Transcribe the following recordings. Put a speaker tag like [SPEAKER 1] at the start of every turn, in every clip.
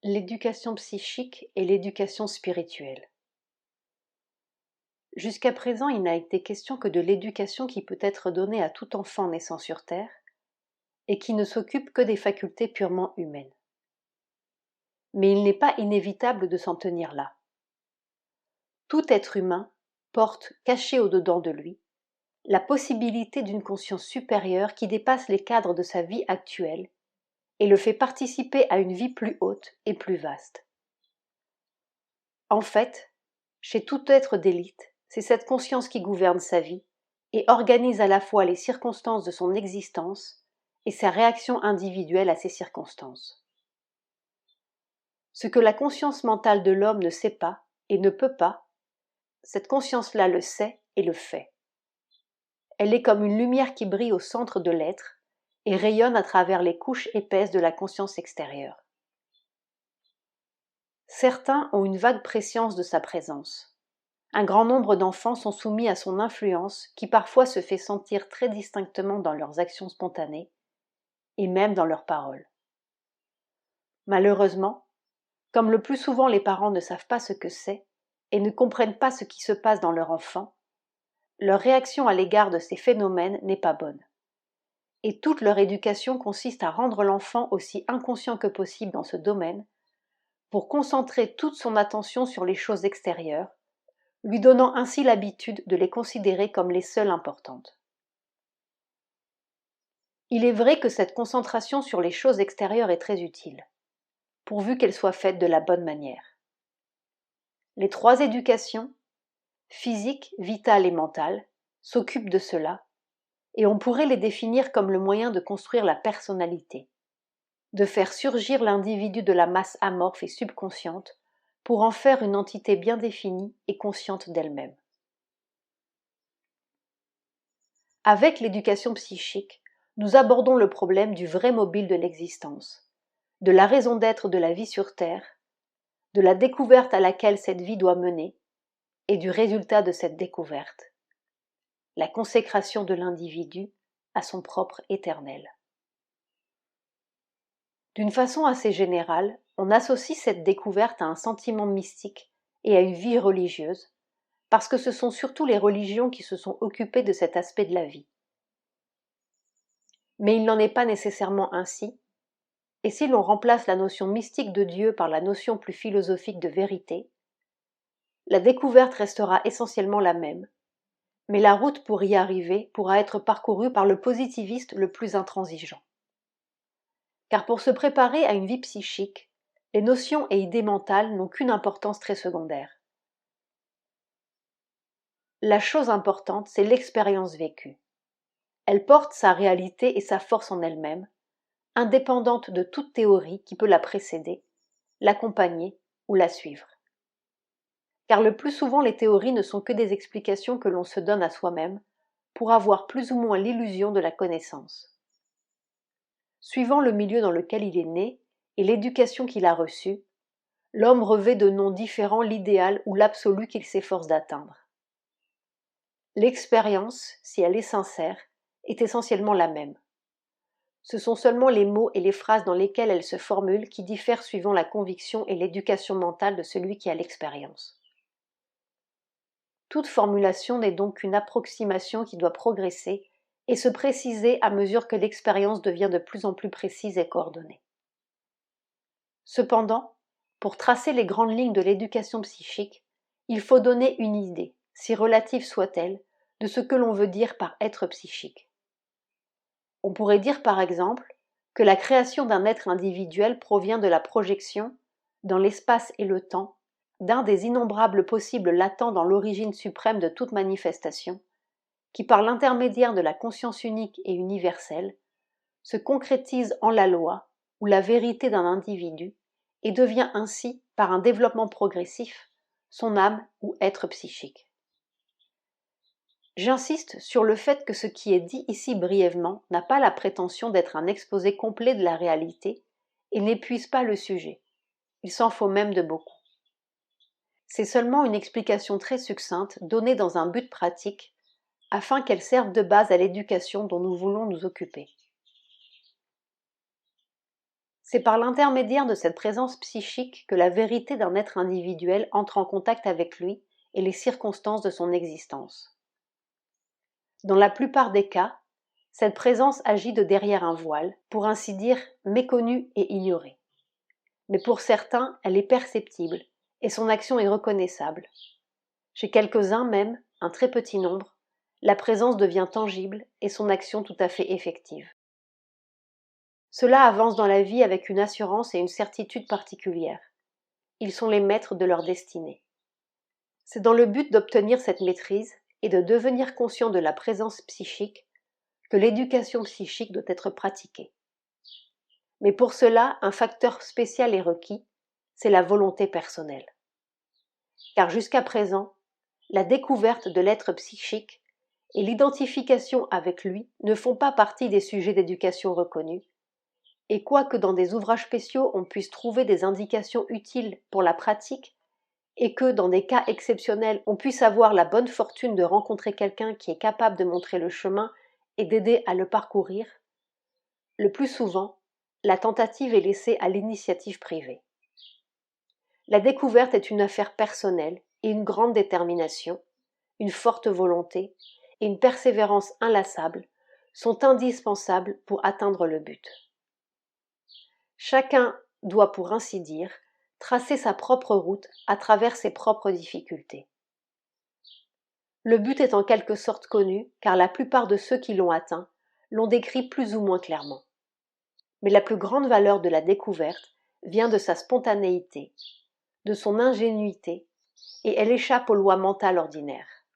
[SPEAKER 1] L'éducation psychique et l'éducation spirituelle. Jusqu'à présent, il n'a été question que de l'éducation qui peut être donnée à tout enfant naissant sur Terre et qui ne s'occupe que des facultés purement humaines. Mais il n'est pas inévitable de s'en tenir là. Tout être humain porte, caché au-dedans de lui, la possibilité d'une conscience supérieure qui dépasse les cadres de sa vie actuelle et le fait participer à une vie plus haute et plus vaste. En fait, chez tout être d'élite, c'est cette conscience qui gouverne sa vie et organise à la fois les circonstances de son existence et sa réaction individuelle à ces circonstances. Ce que la conscience mentale de l'homme ne sait pas et ne peut pas, cette conscience-là le sait et le fait. Elle est comme une lumière qui brille au centre de l'être et rayonne à travers les couches épaisses de la conscience extérieure. Certains ont une vague prescience de sa présence. Un grand nombre d'enfants sont soumis à son influence qui parfois se fait sentir très distinctement dans leurs actions spontanées et même dans leurs paroles. Malheureusement, comme le plus souvent les parents ne savent pas ce que c'est et ne comprennent pas ce qui se passe dans leur enfant, leur réaction à l'égard de ces phénomènes n'est pas bonne. Et toute leur éducation consiste à rendre l'enfant aussi inconscient que possible dans ce domaine pour concentrer toute son attention sur les choses extérieures, lui donnant ainsi l'habitude de les considérer comme les seules importantes. Il est vrai que cette concentration sur les choses extérieures est très utile, pourvu qu'elle soit faite de la bonne manière. Les trois éducations, physique, vitale et mentale, s'occupent de cela, et on pourrait les définir comme le moyen de construire la personnalité, de faire surgir l'individu de la masse amorphe et subconsciente pour en faire une entité bien définie et consciente d'elle-même. Avec l'éducation psychique, nous abordons le problème du vrai mobile de l'existence, de la raison d'être de la vie sur Terre, de la découverte à laquelle cette vie doit mener et du résultat de cette découverte, la consécration de l'individu à son propre éternel. D'une façon assez générale, on associe cette découverte à un sentiment mystique et à une vie religieuse, parce que ce sont surtout les religions qui se sont occupées de cet aspect de la vie. Mais il n'en est pas nécessairement ainsi, et si l'on remplace la notion mystique de Dieu par la notion plus philosophique de vérité, la découverte restera essentiellement la même, mais la route pour y arriver pourra être parcourue par le positiviste le plus intransigeant. Car pour se préparer à une vie psychique, les notions et idées mentales n'ont qu'une importance très secondaire. La chose importante, c'est l'expérience vécue. Elle porte sa réalité et sa force en elle-même, indépendante de toute théorie qui peut la précéder, l'accompagner ou la suivre. Car le plus souvent les théories ne sont que des explications que l'on se donne à soi-même pour avoir plus ou moins l'illusion de la connaissance. Suivant le milieu dans lequel il est né et l'éducation qu'il a reçue, l'homme revêt de noms différents l'idéal ou l'absolu qu'il s'efforce d'atteindre. L'expérience, si elle est sincère, est essentiellement la même. Ce sont seulement les mots et les phrases dans lesquelles elle se formule qui diffèrent suivant la conviction et l'éducation mentale de celui qui a l'expérience. Toute formulation n'est donc qu'une approximation qui doit progresser et se préciser à mesure que l'expérience devient de plus en plus précise et coordonnée. Cependant, pour tracer les grandes lignes de l'éducation psychique, il faut donner une idée, si relative soit-elle, de ce que l'on veut dire par être psychique. On pourrait dire par exemple que la création d'un être individuel provient de la projection, dans l'espace et le temps, d'un des innombrables possibles latents dans l'origine suprême de toute manifestation, qui par l'intermédiaire de la conscience unique et universelle, se concrétise en la loi ou la vérité d'un individu et devient ainsi, par un développement progressif, son âme ou être psychique. J'insiste sur le fait que ce qui est dit ici brièvement n'a pas la prétention d'être un exposé complet de la réalité et n'épuise pas le sujet. Il s'en faut même de beaucoup. C'est seulement une explication très succincte donnée dans un but pratique afin qu'elle serve de base à l'éducation dont nous voulons nous occuper. C'est par l'intermédiaire de cette présence psychique que la vérité d'un être individuel entre en contact avec lui et les circonstances de son existence. Dans la plupart des cas, cette présence agit de derrière un voile, pour ainsi dire méconnue et ignorée. Mais pour certains, elle est perceptible et son action est reconnaissable. Chez quelques-uns même, un très petit nombre, la présence devient tangible et son action tout à fait effective. Ceux-là avancent dans la vie avec une assurance et une certitude particulières. Ils sont les maîtres de leur destinée. C'est dans le but d'obtenir cette maîtrise et de devenir conscient de la présence psychique que l'éducation psychique doit être pratiquée. Mais pour cela, un facteur spécial est requis, c'est la volonté personnelle. Car jusqu'à présent, la découverte de l'être psychique et l'identification avec lui ne font pas partie des sujets d'éducation reconnus, et quoique dans des ouvrages spéciaux on puisse trouver des indications utiles pour la pratique, et que dans des cas exceptionnels on puisse avoir la bonne fortune de rencontrer quelqu'un qui est capable de montrer le chemin et d'aider à le parcourir, le plus souvent, la tentative est laissée à l'initiative privée. La découverte est une affaire personnelle et une grande détermination, une forte volonté et une persévérance inlassable sont indispensables pour atteindre le but. Chacun doit, pour ainsi dire, tracer sa propre route à travers ses propres difficultés. Le but est en quelque sorte connu, car la plupart de ceux qui l'ont atteint l'ont décrit plus ou moins clairement. Mais la plus grande valeur de la découverte vient de sa spontanéité, de son ingénuité, et elle échappe aux lois mentales ordinaires.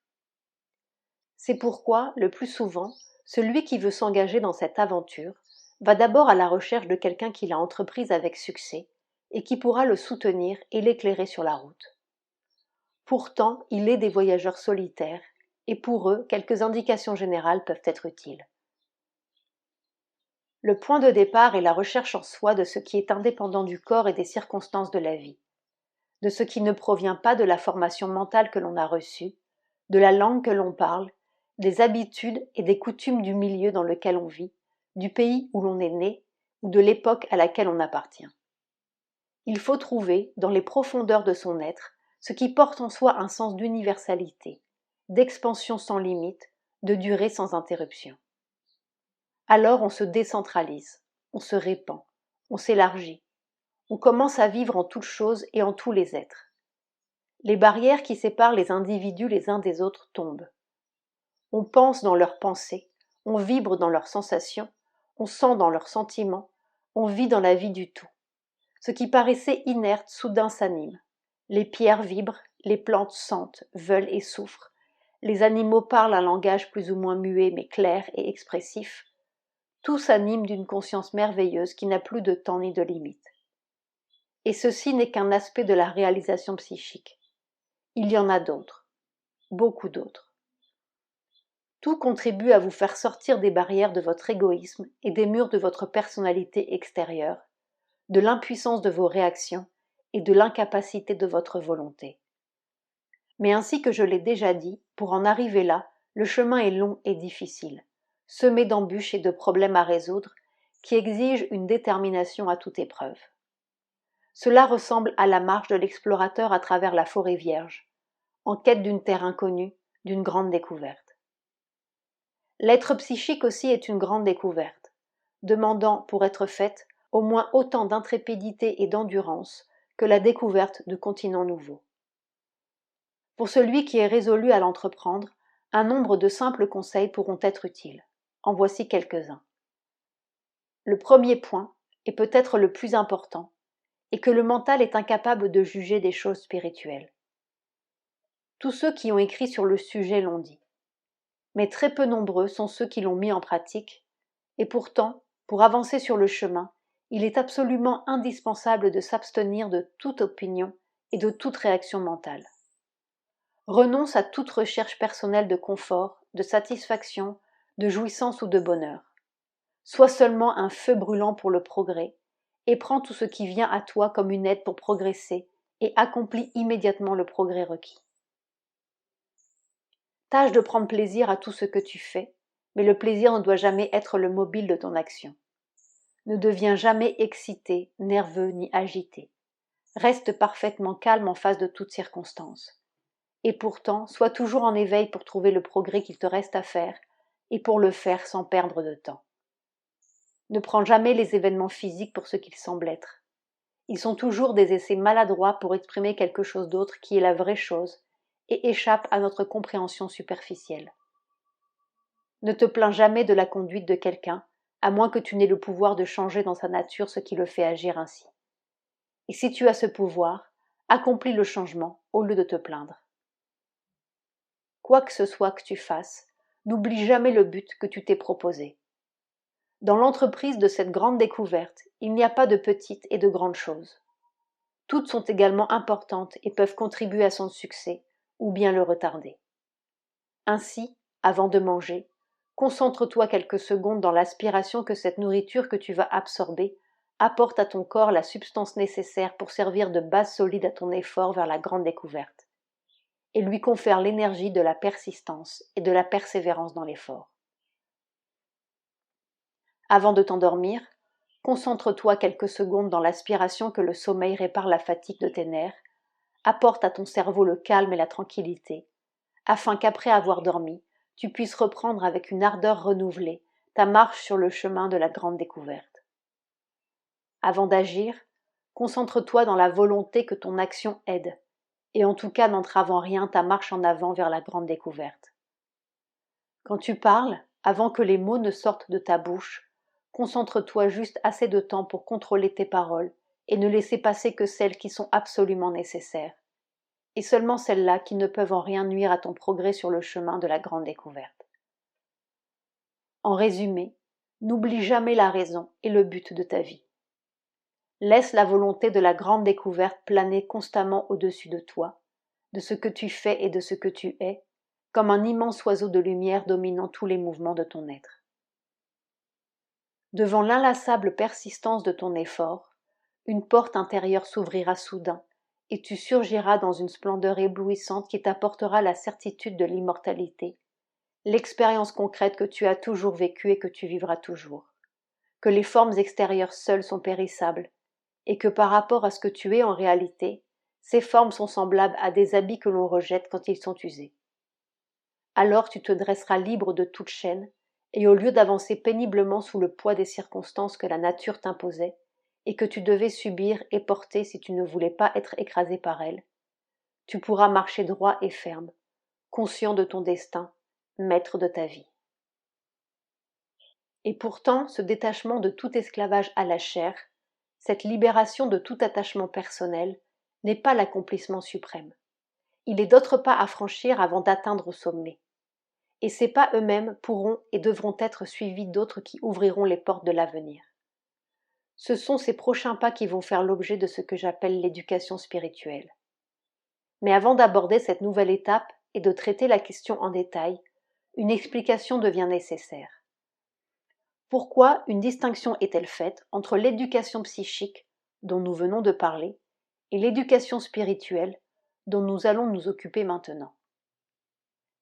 [SPEAKER 1] C'est pourquoi, le plus souvent, celui qui veut s'engager dans cette aventure va d'abord à la recherche de quelqu'un qui l'a entreprise avec succès et qui pourra le soutenir et l'éclairer sur la route. Pourtant, il est des voyageurs solitaires, et pour eux, quelques indications générales peuvent être utiles. Le point de départ est la recherche en soi de ce qui est indépendant du corps et des circonstances de la vie, de ce qui ne provient pas de la formation mentale que l'on a reçue, de la langue que l'on parle, des habitudes et des coutumes du milieu dans lequel on vit, du pays où l'on est né ou de l'époque à laquelle on appartient. Il faut trouver, dans les profondeurs de son être, ce qui porte en soi un sens d'universalité, d'expansion sans limite, de durée sans interruption. Alors on se décentralise, on se répand, on s'élargit, on commence à vivre en toutes choses et en tous les êtres. Les barrières qui séparent les individus les uns des autres tombent. On pense dans leurs pensées, on vibre dans leurs sensations, on sent dans leurs sentiments, on vit dans la vie du tout. Ce qui paraissait inerte soudain s'anime. Les pierres vibrent, les plantes sentent, veulent et souffrent. Les animaux parlent un langage plus ou moins muet mais clair et expressif. Tout s'anime d'une conscience merveilleuse qui n'a plus de temps ni de limite. Et ceci n'est qu'un aspect de la réalisation psychique. Il y en a d'autres, beaucoup d'autres. Tout contribue à vous faire sortir des barrières de votre égoïsme et des murs de votre personnalité extérieure, de l'impuissance de vos réactions et de l'incapacité de votre volonté. Mais ainsi que je l'ai déjà dit, pour en arriver là, le chemin est long et difficile, semé d'embûches et de problèmes à résoudre, qui exigent une détermination à toute épreuve. Cela ressemble à la marche de l'explorateur à travers la forêt vierge, en quête d'une terre inconnue, d'une grande découverte. L'être psychique aussi est une grande découverte, demandant, pour être faite, au moins autant d'intrépidité et d'endurance que la découverte de continents nouveaux. Pour celui qui est résolu à l'entreprendre, un nombre de simples conseils pourront être utiles. En voici quelques-uns. Le premier point, et peut-être le plus important, est que le mental est incapable de juger des choses spirituelles. Tous ceux qui ont écrit sur le sujet l'ont dit. Mais très peu nombreux sont ceux qui l'ont mis en pratique, et pourtant, pour avancer sur le chemin, il est absolument indispensable de s'abstenir de toute opinion et de toute réaction mentale. Renonce à toute recherche personnelle de confort, de satisfaction, de jouissance ou de bonheur. Sois seulement un feu brûlant pour le progrès, et prends tout ce qui vient à toi comme une aide pour progresser, et accomplis immédiatement le progrès requis. Tâche de prendre plaisir à tout ce que tu fais, mais le plaisir ne doit jamais être le mobile de ton action. Ne deviens jamais excité, nerveux ni agité. Reste parfaitement calme en face de toutes circonstances. Et pourtant, sois toujours en éveil pour trouver le progrès qu'il te reste à faire, et pour le faire sans perdre de temps. Ne prends jamais les événements physiques pour ce qu'ils semblent être. Ils sont toujours des essais maladroits pour exprimer quelque chose d'autre qui est la vraie chose et échappe à notre compréhension superficielle. Ne te plains jamais de la conduite de quelqu'un, à moins que tu n'aies le pouvoir de changer dans sa nature ce qui le fait agir ainsi. Et si tu as ce pouvoir, accomplis le changement au lieu de te plaindre. Quoi que ce soit que tu fasses, n'oublie jamais le but que tu t'es proposé. Dans l'entreprise de cette grande découverte, il n'y a pas de petites et de grandes choses. Toutes sont également importantes et peuvent contribuer à son succès ou bien le retarder. Ainsi, avant de manger, concentre-toi quelques secondes dans l'aspiration que cette nourriture que tu vas absorber apporte à ton corps la substance nécessaire pour servir de base solide à ton effort vers la grande découverte, et lui confère l'énergie de la persistance et de la persévérance dans l'effort. Avant de t'endormir, concentre-toi quelques secondes dans l'aspiration que le sommeil répare la fatigue de tes nerfs, apporte à ton cerveau le calme et la tranquillité, afin qu'après avoir dormi, tu puisses reprendre avec une ardeur renouvelée ta marche sur le chemin de la grande découverte. Avant d'agir, concentre-toi dans la volonté que ton action aide, et en tout cas n'entrave en rien ta marche en avant vers la grande découverte. Quand tu parles, avant que les mots ne sortent de ta bouche, concentre-toi juste assez de temps pour contrôler tes paroles et ne laisser passer que celles qui sont absolument nécessaires, et seulement celles-là qui ne peuvent en rien nuire à ton progrès sur le chemin de la grande découverte. En résumé, n'oublie jamais la raison et le but de ta vie. Laisse la volonté de la grande découverte planer constamment au-dessus de toi, de ce que tu fais et de ce que tu es, comme un immense oiseau de lumière dominant tous les mouvements de ton être. Devant l'inlassable persistance de ton effort, une porte intérieure s'ouvrira soudain, et tu surgiras dans une splendeur éblouissante qui t'apportera la certitude de l'immortalité, l'expérience concrète que tu as toujours vécue et que tu vivras toujours, que les formes extérieures seules sont périssables, et que par rapport à ce que tu es en réalité, ces formes sont semblables à des habits que l'on rejette quand ils sont usés. Alors tu te dresseras libre de toute chaîne, et au lieu d'avancer péniblement sous le poids des circonstances que la nature t'imposait, et que tu devais subir et porter si tu ne voulais pas être écrasé par elle, tu pourras marcher droit et ferme, conscient de ton destin, maître de ta vie. Et pourtant, ce détachement de tout esclavage à la chair, cette libération de tout attachement personnel, n'est pas l'accomplissement suprême. Il est d'autres pas à franchir avant d'atteindre au sommet. Et ces pas eux-mêmes pourront et devront être suivis d'autres qui ouvriront les portes de l'avenir. Ce sont ces prochains pas qui vont faire l'objet de ce que j'appelle l'éducation spirituelle. Mais avant d'aborder cette nouvelle étape et de traiter la question en détail, une explication devient nécessaire. Pourquoi une distinction est-elle faite entre l'éducation psychique, dont nous venons de parler, et l'éducation spirituelle, dont nous allons nous occuper maintenant?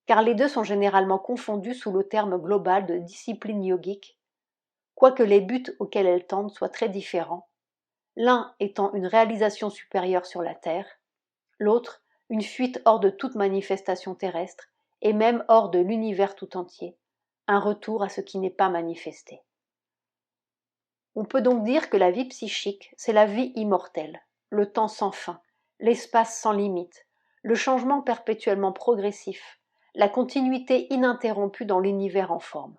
[SPEAKER 1] Car les deux sont généralement confondus sous le terme global de discipline yogique, quoique les buts auxquels elles tendent soient très différents, l'un étant une réalisation supérieure sur la terre, l'autre une fuite hors de toute manifestation terrestre et même hors de l'univers tout entier, un retour à ce qui n'est pas manifesté. On peut donc dire que la vie psychique, c'est la vie immortelle, le temps sans fin, l'espace sans limite, le changement perpétuellement progressif, la continuité ininterrompue dans l'univers en forme.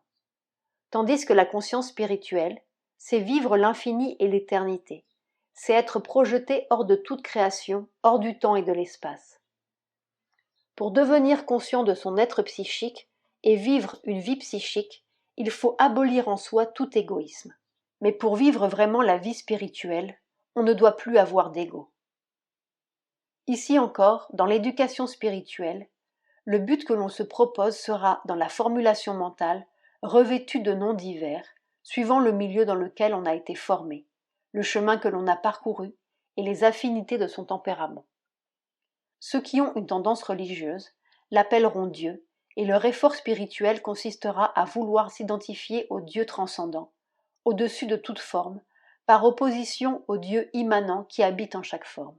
[SPEAKER 1] Tandis que la conscience spirituelle, c'est vivre l'infini et l'éternité, c'est être projeté hors de toute création, hors du temps et de l'espace. Pour devenir conscient de son être psychique et vivre une vie psychique, il faut abolir en soi tout égoïsme. Mais pour vivre vraiment la vie spirituelle, on ne doit plus avoir d'ego. Ici encore, dans l'éducation spirituelle, le but que l'on se propose sera, dans la formulation mentale, revêtu de noms divers, suivant le milieu dans lequel on a été formé, le chemin que l'on a parcouru et les affinités de son tempérament. Ceux qui ont une tendance religieuse l'appelleront Dieu, et leur effort spirituel consistera à vouloir s'identifier au Dieu transcendant, au-dessus de toute forme, par opposition au Dieu immanent qui habite en chaque forme.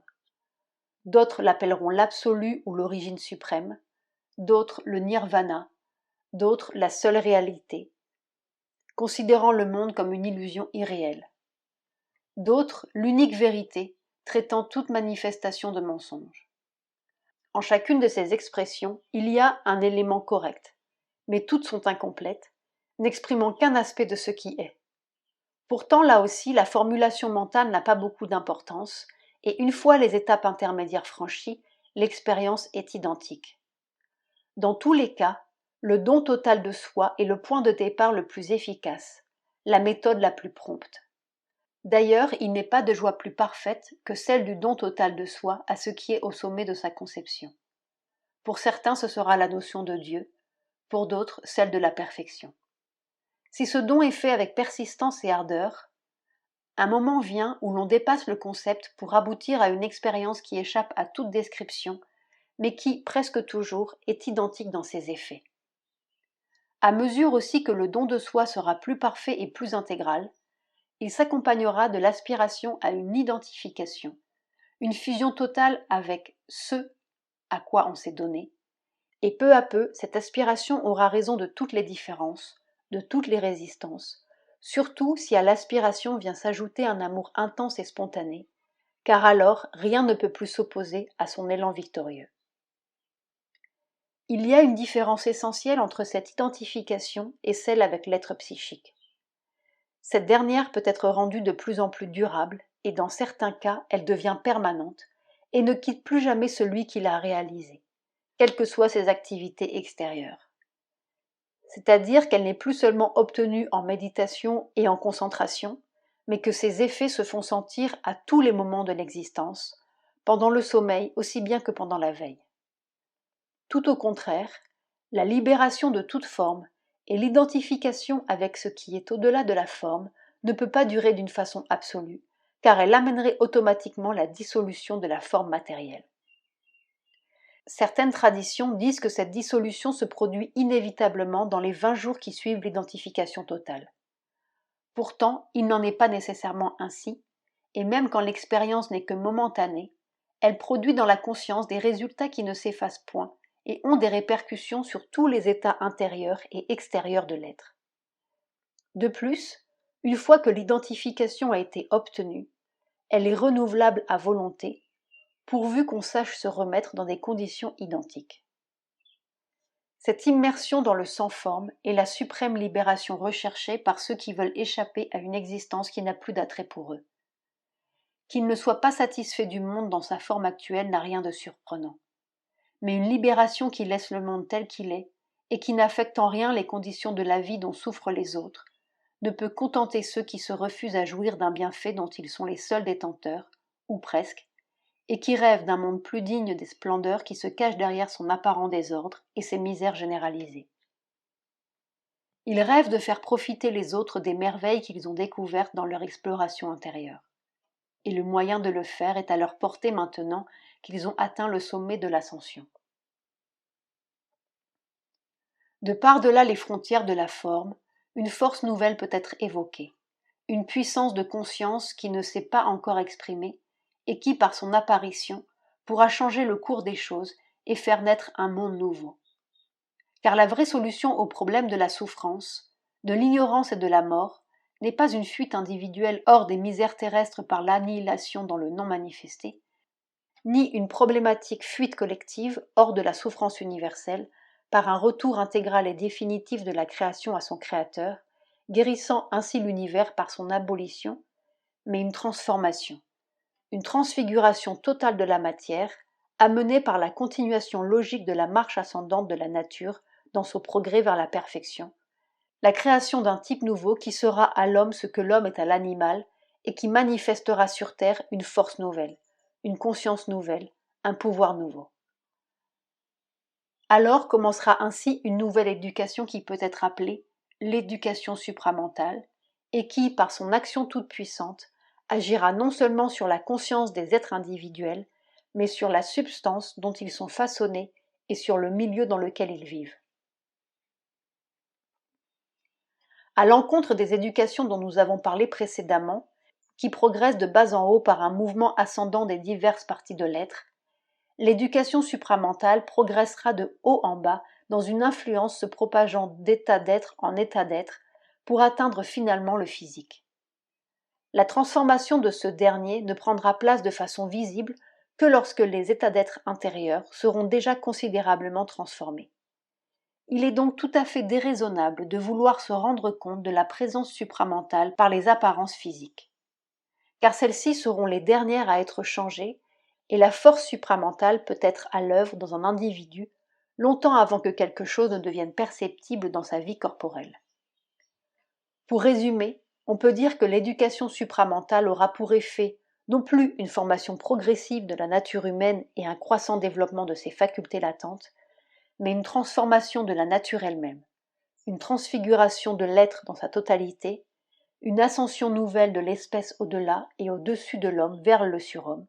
[SPEAKER 1] D'autres l'appelleront l'absolu ou l'origine suprême, d'autres le nirvana, d'autres la seule réalité, considérant le monde comme une illusion irréelle. D'autres l'unique vérité, traitant toute manifestation de mensonge. En chacune de ces expressions, il y a un élément correct, mais toutes sont incomplètes, n'exprimant qu'un aspect de ce qui est. Pourtant, là aussi, la formulation mentale n'a pas beaucoup d'importance, et une fois les étapes intermédiaires franchies, l'expérience est identique. Dans tous les cas, le don total de soi est le point de départ le plus efficace, la méthode la plus prompte. D'ailleurs, il n'est pas de joie plus parfaite que celle du don total de soi à ce qui est au sommet de sa conception. Pour certains, ce sera la notion de Dieu, pour d'autres, celle de la perfection. Si ce don est fait avec persistance et ardeur, un moment vient où l'on dépasse le concept pour aboutir à une expérience qui échappe à toute description, mais qui, presque toujours, est identique dans ses effets. À mesure aussi que le don de soi sera plus parfait et plus intégral, il s'accompagnera de l'aspiration à une identification, une fusion totale avec ce à quoi on s'est donné, et peu à peu, cette aspiration aura raison de toutes les différences, de toutes les résistances, surtout si à l'aspiration vient s'ajouter un amour intense et spontané, car alors rien ne peut plus s'opposer à son élan victorieux. Il y a une différence essentielle entre cette identification et celle avec l'être psychique. Cette dernière peut être rendue de plus en plus durable, et dans certains cas, elle devient permanente, et ne quitte plus jamais celui qui l'a réalisée, quelles que soient ses activités extérieures. C'est-à-dire qu'elle n'est plus seulement obtenue en méditation et en concentration, mais que ses effets se font sentir à tous les moments de l'existence, pendant le sommeil aussi bien que pendant la veille. Tout au contraire, la libération de toute forme et l'identification avec ce qui est au-delà de la forme ne peut pas durer d'une façon absolue, car elle amènerait automatiquement la dissolution de la forme matérielle. Certaines traditions disent que cette dissolution se produit inévitablement dans les 20 jours qui suivent l'identification totale. Pourtant, il n'en est pas nécessairement ainsi, et même quand l'expérience n'est que momentanée, elle produit dans la conscience des résultats qui ne s'effacent point et ont des répercussions sur tous les états intérieurs et extérieurs de l'être. De plus, une fois que l'identification a été obtenue, elle est renouvelable à volonté, pourvu qu'on sache se remettre dans des conditions identiques. Cette immersion dans le sans-forme est la suprême libération recherchée par ceux qui veulent échapper à une existence qui n'a plus d'attrait pour eux. Qu'ils ne soient pas satisfaits du monde dans sa forme actuelle n'a rien de surprenant. Mais une libération qui laisse le monde tel qu'il est, et qui n'affecte en rien les conditions de la vie dont souffrent les autres, ne peut contenter ceux qui se refusent à jouir d'un bienfait dont ils sont les seuls détenteurs, ou presque, et qui rêvent d'un monde plus digne des splendeurs qui se cachent derrière son apparent désordre et ses misères généralisées. Ils rêvent de faire profiter les autres des merveilles qu'ils ont découvertes dans leur exploration intérieure. Et le moyen de le faire est à leur portée maintenant qu'ils ont atteint le sommet de l'ascension. De par-delà les frontières de la forme, une force nouvelle peut être évoquée, une puissance de conscience qui ne s'est pas encore exprimée et qui, par son apparition, pourra changer le cours des choses et faire naître un monde nouveau. Car la vraie solution au problème de la souffrance, de l'ignorance et de la mort n'est pas une fuite individuelle hors des misères terrestres par l'annihilation dans le non manifesté, ni une problématique fuite collective hors de la souffrance universelle par un retour intégral et définitif de la création à son créateur, guérissant ainsi l'univers par son abolition, mais une transformation, une transfiguration totale de la matière, amenée par la continuation logique de la marche ascendante de la nature dans son progrès vers la perfection, la création d'un type nouveau qui sera à l'homme ce que l'homme est à l'animal et qui manifestera sur terre une force nouvelle, une conscience nouvelle, un pouvoir nouveau. Alors commencera ainsi une nouvelle éducation qui peut être appelée l'éducation supramentale et qui, par son action toute puissante, agira non seulement sur la conscience des êtres individuels, mais sur la substance dont ils sont façonnés et sur le milieu dans lequel ils vivent. à l'encontre des éducations dont nous avons parlé précédemment, qui progressent de bas en haut par un mouvement ascendant des diverses parties de l'être, l'éducation supramentale progressera de haut en bas dans une influence se propageant d'état d'être en état d'être pour atteindre finalement le physique. La transformation de ce dernier ne prendra place de façon visible que lorsque les états d'être intérieurs seront déjà considérablement transformés. Il est donc tout à fait déraisonnable de vouloir se rendre compte de la présence supramentale par les apparences physiques, car celles-ci seront les dernières à être changées et la force supramentale peut être à l'œuvre dans un individu longtemps avant que quelque chose ne devienne perceptible dans sa vie corporelle. Pour résumer, on peut dire que l'éducation supramentale aura pour effet non plus une formation progressive de la nature humaine et un croissant développement de ses facultés latentes, mais une transformation de la nature elle-même, une transfiguration de l'être dans sa totalité, une ascension nouvelle de l'espèce au-delà et au-dessus de l'homme vers le surhomme,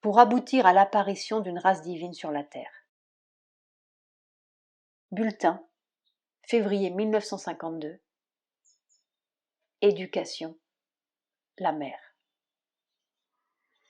[SPEAKER 1] pour aboutir à l'apparition d'une race divine sur la Terre. Bulletin, février 1952. Éducation, la mère.